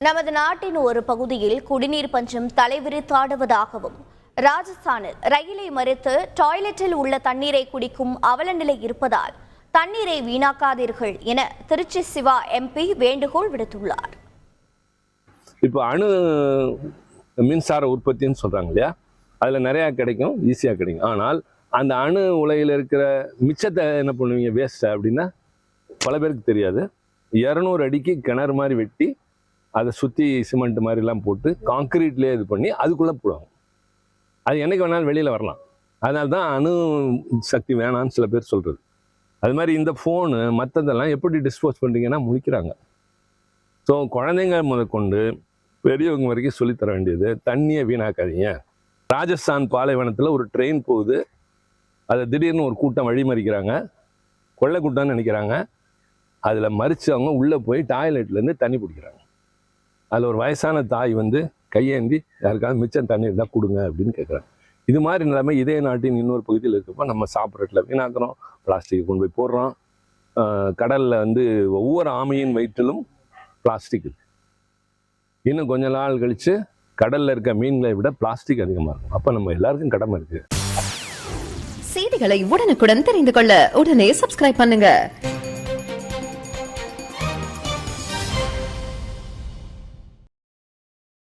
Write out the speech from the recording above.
நமது நாட்டின் ஒரு பகுதியில் குடிநீர் பஞ்சம் தலைவிரித்தாடுவதாகவும் ராஜஸ்தானில் ரயிலை மறித்து டாய்லெட்டில் உள்ள தண்ணீரை குடிக்கும் அவல நிலை இருப்பதால் தண்ணீரை வீணாக்காதீர்கள் என திருச்சி சிவா எம்பி வேண்டுகோள் விடுத்துள்ளார். இப்போ அணு மின்சார உற்பத்தின்னு சொல்றாங்க இல்லையா, அதுல நிறைய கிடைக்கும், ஈஸியா கிடைக்கும். ஆனால் அந்த அணு உலையில் இருக்கிற மிச்சத்தை என்ன பண்ணுவீங்க, வேஸ்ட் அப்படின்னா பல பேருக்கு தெரியாது. 200 அடிக்கு கிணறு மாதிரி வெட்டி அதை சுற்றி சிமெண்ட் மாதிரிலாம் போட்டு கான்கிரீட்லேயே இது பண்ணி அதுக்குள்ளே போடுவாங்க. அது என்னைக்கு வேணாலும் வெளியில் வரலாம். அதனால தான் அணு சக்தி வேணான்னு சில பேர் சொல்கிறது. அது மாதிரி இந்த ஃபோனு மற்றதெல்லாம் எப்படி டிஸ்போஸ் பண்ணுறீங்கன்னா முழிக்கிறாங்க. ஸோ குழந்தைங்க முதற்கொண்டு பெரியவங்க வரைக்கும் சொல்லித்தர வேண்டியது, தண்ணியை வீணாக்காதீங்க. ராஜஸ்தான் பாலைவனத்தில் ஒரு ட்ரெயின் போகுது, அதை திடீர்னு ஒரு கூட்டம் வழிமறிக்கிறாங்க, கொள்ளை கூட்டம்னு நினைக்கிறாங்க. அதில் மறித்து அவங்க உள்ளே போய் டாய்லெட்லேருந்து தண்ணி பிடிக்கிறாங்க. அதில் ஒரு வயசான தாய் வந்து கையேந்தி யாருக்காவது மிச்சம் தண்ணி இருந்தால் கொடுங்க அப்படின்னு கேட்குறாங்க. இது மாதிரி நிலைமை இதே நாட்டின் இன்னொரு பகுதியில் இருக்கப்போ நம்ம சாப்பிட்றதுல வீணாக்குறோம், பிளாஸ்டிக்கை கொண்டு போய் போடுறோம். கடலில் வந்து ஒவ்வொரு ஆமையின் வயிற்றிலும் பிளாஸ்டிக் இருக்கு. இன்னும் கொஞ்ச நாள் கழித்து கடலில் இருக்க மீன்களை விட பிளாஸ்டிக் அதிகமாக இருக்கும். அப்போ நம்ம எல்லாருக்கும் கடமை இருக்குது. செய்திகளை உடனுக்குடன் தெரிந்து கொள்ள உடனே சப்ஸ்கிரைப் பண்ணுங்க.